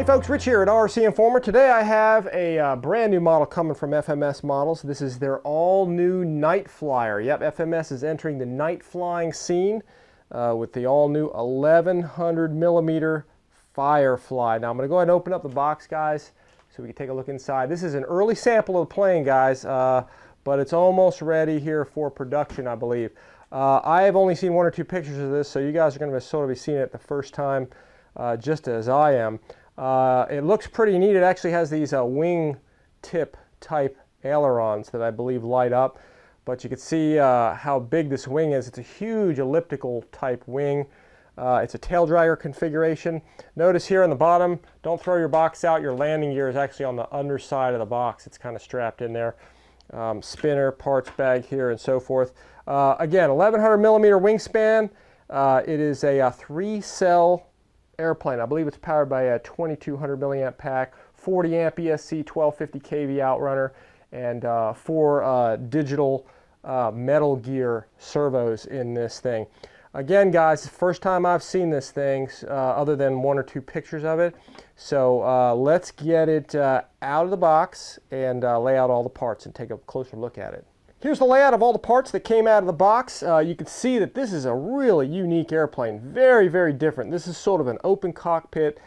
Hey folks, Rich here at RCINFORMER. Today I have a brand new model coming from FMS Models. This is their all-new night flyer. Yep, FMS is entering the night flying scene with the all-new 1100 millimeter FIREFLY. Now I'm going to go ahead and open up the box, guys, so we can take a look inside. This is an early sample of the plane, guys, but it's almost ready here for production, I believe. I have only seen one or two pictures of this, so you guys are going to sort of be seeing it the first time, just as I am. It looks pretty neat. It actually has these wing tip type ailerons that I believe light up, but you can see how big this wing is. It's a huge elliptical type wing. It's a tail dragger configuration. Notice here on the bottom, don't throw your box out. Your landing gear is actually on the underside of the box. It's kind of strapped in there. Spinner, parts bag here, and so forth. Again, 1100 millimeter wingspan. It is a 3-cell airplane. I believe it's powered by a 2200 milliamp pack, 40 amp ESC 1250 kV outrunner, and 4 digital metal gear servos in this thing. Again, guys, first time I've seen this thing, other than one or two pictures of it. So let's get it out of the box and lay out all the parts and take a closer look at it. Here's the layout of all the parts that came out of the box. You can see that this is a really unique airplane. Very, very different. This is sort of an open cockpit.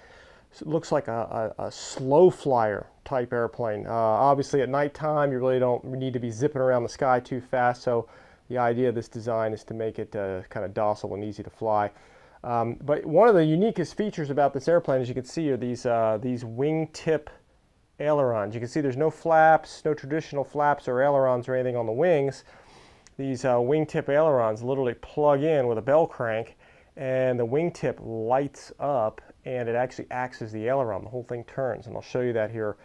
It looks like a slow flyer type airplane. Obviously at nighttime you really don't need to be zipping around the sky too fast, so the idea of this design is to make it kind of docile and easy to fly. But one of the uniquest features about this airplane, as you can see, are these wingtip ailerons. You can see there's no flaps, no traditional flaps or ailerons or anything on the wings. These wingtip ailerons literally plug in with a bell crank, and the wingtip lights up and it actually acts as the aileron. The whole thing turns, and I'll show you that here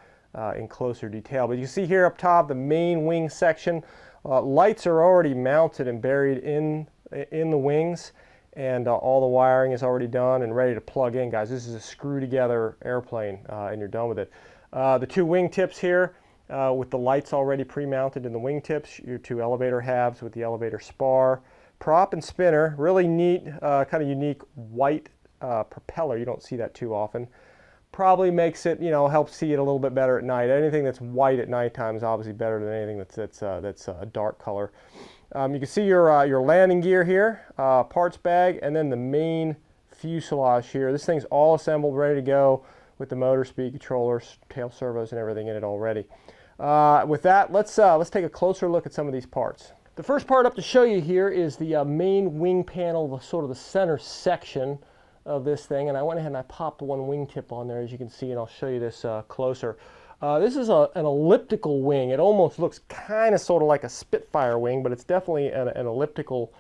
in closer detail. But you see here up top, the main wing section, lights are already mounted and buried in the wings, and all the wiring is already done and ready to plug in, guys. This is a screw together airplane, and you're done with it. The two wing tips here with the lights already pre-mounted in the wing tips, your two elevator halves with the elevator spar, prop and spinner, really neat, kind of unique white propeller. You don't see that too often. Probably makes it, you know, helps see it a little bit better at night. Anything that's white at nighttime is obviously better than anything that's a dark color. You can see your landing gear here, parts bag, and then the main fuselage here. This thing's all assembled, ready to go, with the motor, speed controllers, tail servos, and everything in it already. With that, let's take a closer look at some of these parts. The first part up to show you here is the main wing panel, the sort of the center section of this thing, and I went ahead and I popped one wingtip on there, as you can see, and I'll show you this closer. This is an elliptical wing. It almost looks kind of sort of like a Spitfire wing, but it's definitely an elliptical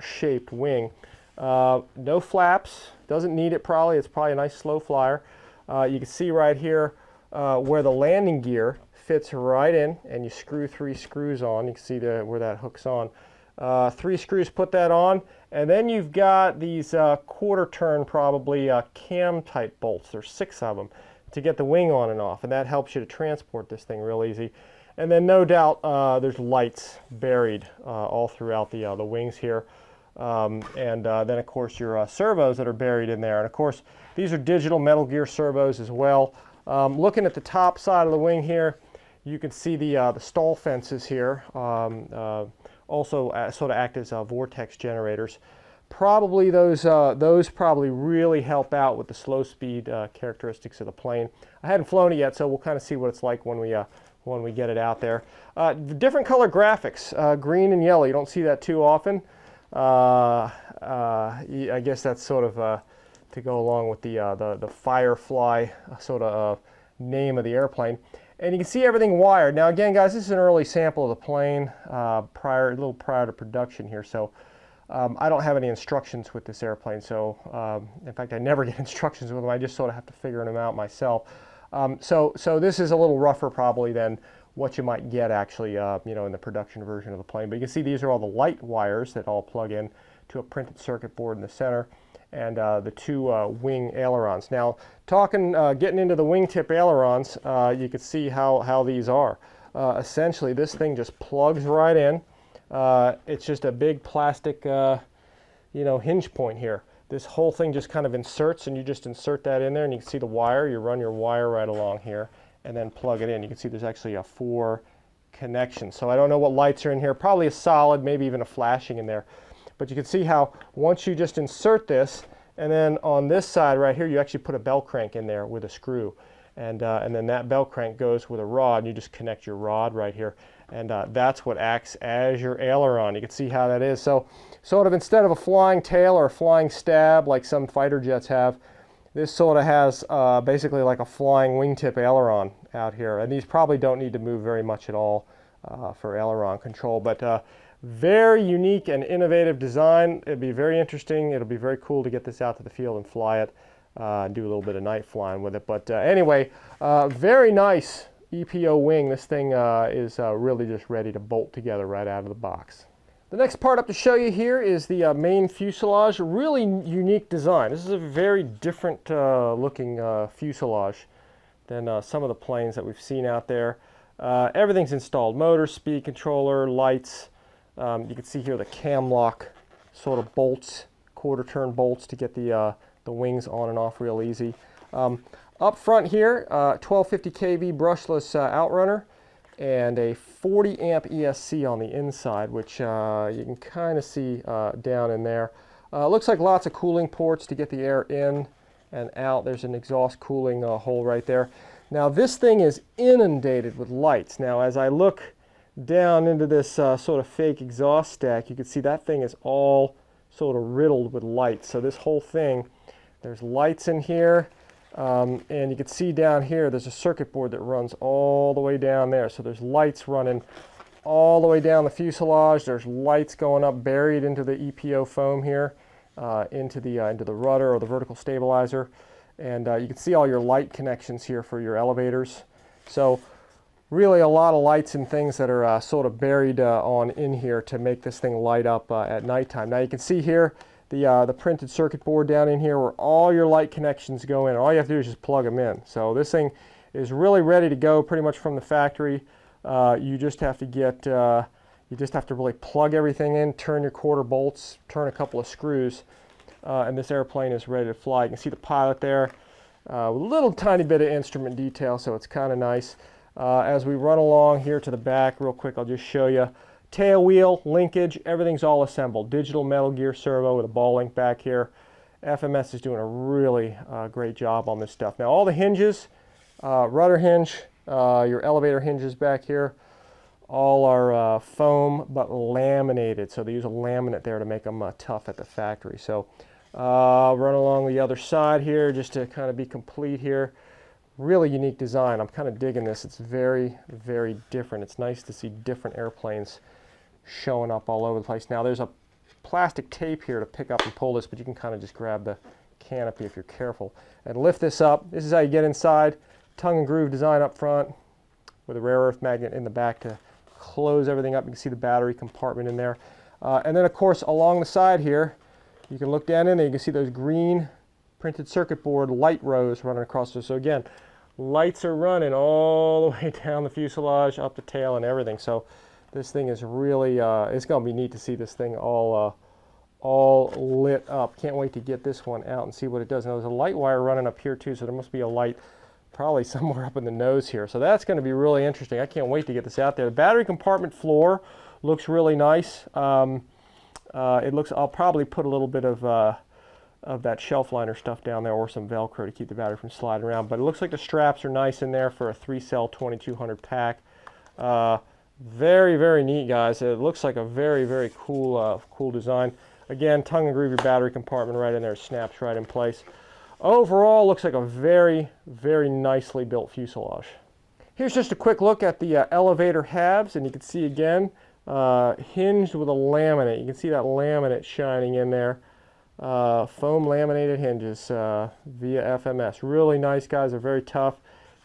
shaped wing. No flaps, doesn't need it probably. It's probably a nice slow flyer. You can see right here where the landing gear fits right in, and you screw 3 screws on. You can see where that hooks on. 3 screws put that on, and then you've got these quarter turn, probably cam type bolts. There's 6 of them to get the wing on and off, and that helps you to transport this thing real easy. And then no doubt there's lights buried all throughout the wings here. Then of course your servos that are buried in there, and of course these are digital metal gear servos as well. Looking at the top side of the wing here, you can see the stall fences here, also sort of act as vortex generators. Probably those probably really help out with the slow speed characteristics of the plane. I hadn't flown it yet, so we'll kind of see what it's like when we get it out there. Different color graphics, green and yellow. You don't see that too often. I guess that's sort of to go along with the FIREFLY sort of name of the airplane. And you can see everything wired. Now again, guys, this is an early sample of the plane, a little prior to production here, so I don't have any instructions with this airplane. So in fact, I never get instructions with them. I just sort of have to figure them out myself. So this is a little rougher probably than what you might get actually, you know, in the production version of the plane. But you can see these are all the light wires that all plug in to a printed circuit board in the center, and the 2 wing ailerons. Now, getting into the wingtip ailerons, you can see how these are. Essentially, this thing just plugs right in. It's just a big plastic, you know, hinge point here. this whole thing just kind of inserts, and you just insert that in there, and you can see the wire. You run your wire right along here and then plug it in. You can see there's actually a 4 connections. So I don't know what lights are in here, probably a solid, maybe even a flashing in there. But you can see how once you just insert this, and then on this side right here, you actually put a bell crank in there with a screw. And then that bell crank goes with a rod, and you just connect your rod right here. And that's what acts as your aileron. You can see how that is. So sort of instead of a flying tail or a flying stab like some fighter jets have, this sort of has basically like a flying wingtip aileron out here. And these probably don't need to move very much at all for aileron control. But very unique and innovative design. It'd be very interesting. It'll be very cool to get this out to the field and fly it. And do a little bit of night flying with it. But anyway, very nice EPO wing. This thing is really just ready to bolt together right out of the box. The next part up to show you here is the main fuselage. Really unique design. This is a very different looking fuselage than some of the planes that we've seen out there. Everything's installed. Motor, speed controller, lights. You can see here the cam lock sort of bolts, quarter turn bolts to get the wings on and off real easy. Up front here, 1250 kV brushless outrunner and a 40 amp ESC on the inside, which you can kind of see down in there. Looks like lots of cooling ports to get the air in and out. There's an exhaust cooling hole right there. Now this thing is inundated with lights. Now as I look down into this sort of fake exhaust stack, you can see that thing is all sort of riddled with lights. So this whole thing, there's lights in here, and you can see down here there's a circuit board that runs all the way down there. So there's lights running all the way down the fuselage. There's lights going up buried into the EPO foam here, into the rudder or the vertical stabilizer. And you can see all your light connections here for your elevators. So really a lot of lights and things that are sort of buried on in here to make this thing light up at nighttime. Now you can see here the printed circuit board down in here where all your light connections go in. All you have to do is just plug them in. So this thing is really ready to go pretty much from the factory. You just have to get, you just have to really plug everything in, turn your quarter bolts, turn a couple of screws, and this airplane is ready to fly. You can see the pilot there with a little tiny bit of instrument detail, so it's kind of nice. As we run along here to the back real quick, I'll just show you. Tail wheel, linkage, everything's all assembled. Digital metal gear servo with a ball link back here. FMS is doing a really great job on this stuff. Now all the hinges, rudder hinge, your elevator hinges back here, all are foam but laminated. So they use a laminate there to make them tough at the factory. So run along the other side here just to kind of be complete here. Really unique design. I'm kind of digging this. It's very, very different. It's nice to see different airplanes showing up all over the place. Now there's a plastic tape here to pick up and pull this, but you can kind of just grab the canopy if you're careful and lift this up. This is how you get inside. Tongue and groove design up front with a rare earth magnet in the back to close everything up. You can see the battery compartment in there. And then of course along the side here, you can look down in there, you can see those green printed circuit board light rows running across there. So again, lights are running all the way down the fuselage, up the tail and everything. So this thing is really, it's going to be neat to see this thing all lit up. Can't wait to get this one out and see what it does. Now there's a light wire running up here too, so there must be a light probably somewhere up in the nose here. So that's going to be really interesting. I can't wait to get this out there. The battery compartment floor looks really nice. It looks, I'll probably put a little bit of that shelf liner stuff down there or some Velcro to keep the battery from sliding around. But it looks like the straps are nice in there for a 3-cell 2200 pack. Very, very neat, guys. It looks like a very, very cool, cool design. Again, tongue and groove your battery compartment right in there, snaps right in place. Overall, looks like a very, very nicely built fuselage. Here's just a quick look at the elevator halves, and you can see again, hinged with a laminate. You can see that laminate shining in there. Foam laminated hinges via FMS. Really nice, guys. They're very tough.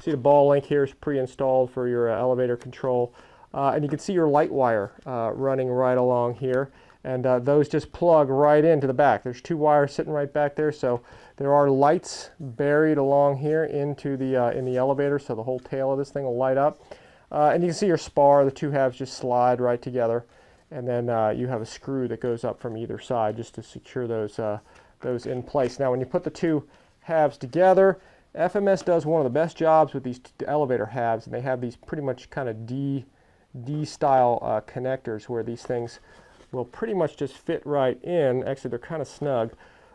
See the ball link here is pre-installed for your elevator control. And you can see your light wire running right along here. And those just plug right into the back. There's 2 wires sitting right back there. So there are lights buried along here into the in the elevator. So the whole tail of this thing will light up. And you can see your spar. The 2 halves just slide right together. And then you have a screw that goes up from either side just to secure those those in place. Now when you put the two halves together, FMS does one of the best jobs with these elevator halves, and they have these pretty much kind of D-style connectors where these things will pretty much just fit right in. Actually, they're kind of snug.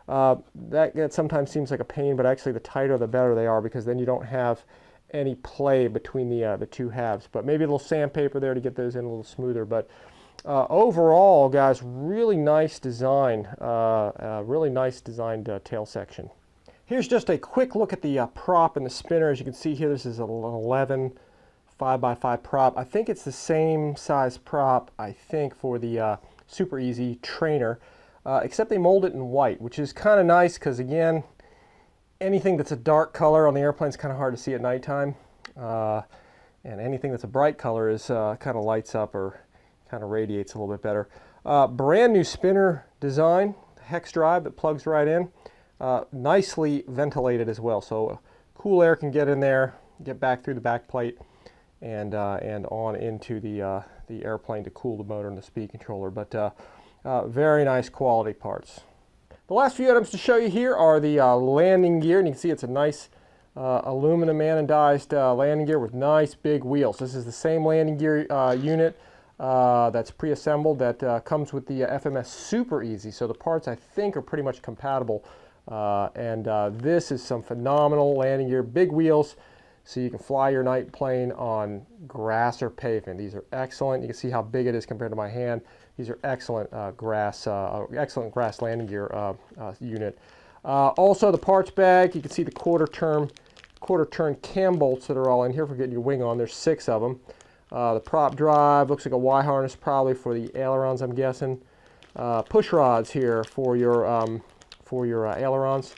That sometimes seems like a pain, but actually the tighter the better they are, because then you don't have any play between the two halves. But maybe a little sandpaper there to get those in a little smoother. But overall, guys, really nice design, really nice designed tail section. Here's just a quick look at the prop and the spinner. As you can see here, this is an 11 5x5 prop. I think it's the same size prop, I think, for the Super Easy trainer, except they mold it in white, which is kind of nice because, again, anything that's a dark color on the airplane is kind of hard to see at nighttime. And anything that's a bright color is kind of lights up or kind of radiates a little bit better. Brand new spinner design, hex drive that plugs right in. Nicely ventilated as well, so cool air can get in there, get back through the back plate, and on into the airplane to cool the motor and the speed controller. But very nice quality parts. The last few items to show you here are the landing gear, and you can see it's a nice aluminum anodized landing gear with nice big wheels. This is the same landing gear unit that's pre-assembled that comes with the FMS Super Easy, so the parts I think are pretty much compatible. This is some phenomenal landing gear, big wheels, so you can fly your night plane on grass or pavement. These are excellent. You can see how big it is compared to my hand. These are excellent excellent grass landing gear unit. Also, the parts bag. You can see the quarter turn cam bolts that are all in here for getting your wing on. There's 6 of them. The prop drive looks like a Y harness, probably for the ailerons, I'm guessing. Push rods here for your ailerons,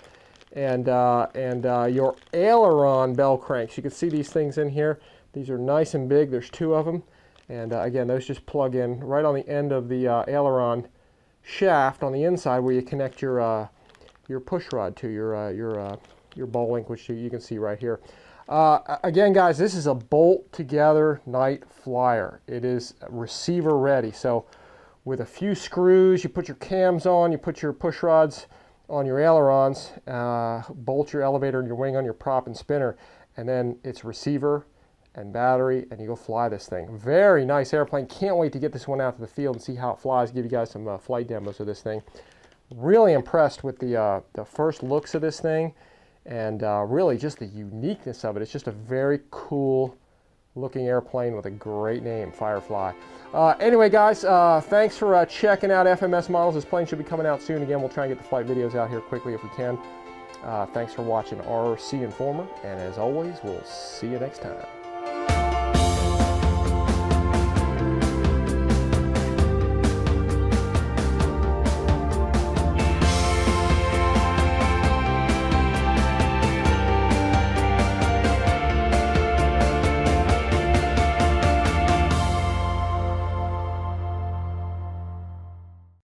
and your aileron bell cranks. You can see these things in here. These are nice and big. There's 2 of them, and again, those just plug in right on the end of the aileron shaft on the inside, where you connect your push rod to your ball link, which you can see right here. Again, guys, this is a bolt together night flyer. It is receiver ready. So with a few screws, you put your cams on, you put your push rods on your ailerons, bolt your elevator and your wing on your prop and spinner, and then it's receiver and battery, and you go fly this thing. Very nice airplane. Can't wait to get this one out to the field and see how it flies, give you guys some flight demos of this thing. Really impressed with the first looks of this thing, and really just the uniqueness of it. It's just a very cool looking airplane with a great name, Firefly. Anyway, guys, thanks for checking out FMS Models. This plane should be coming out soon. Again, we'll try and get the flight videos out here quickly if we can. Thanks for watching RC Informer, and as always, we'll see you next time.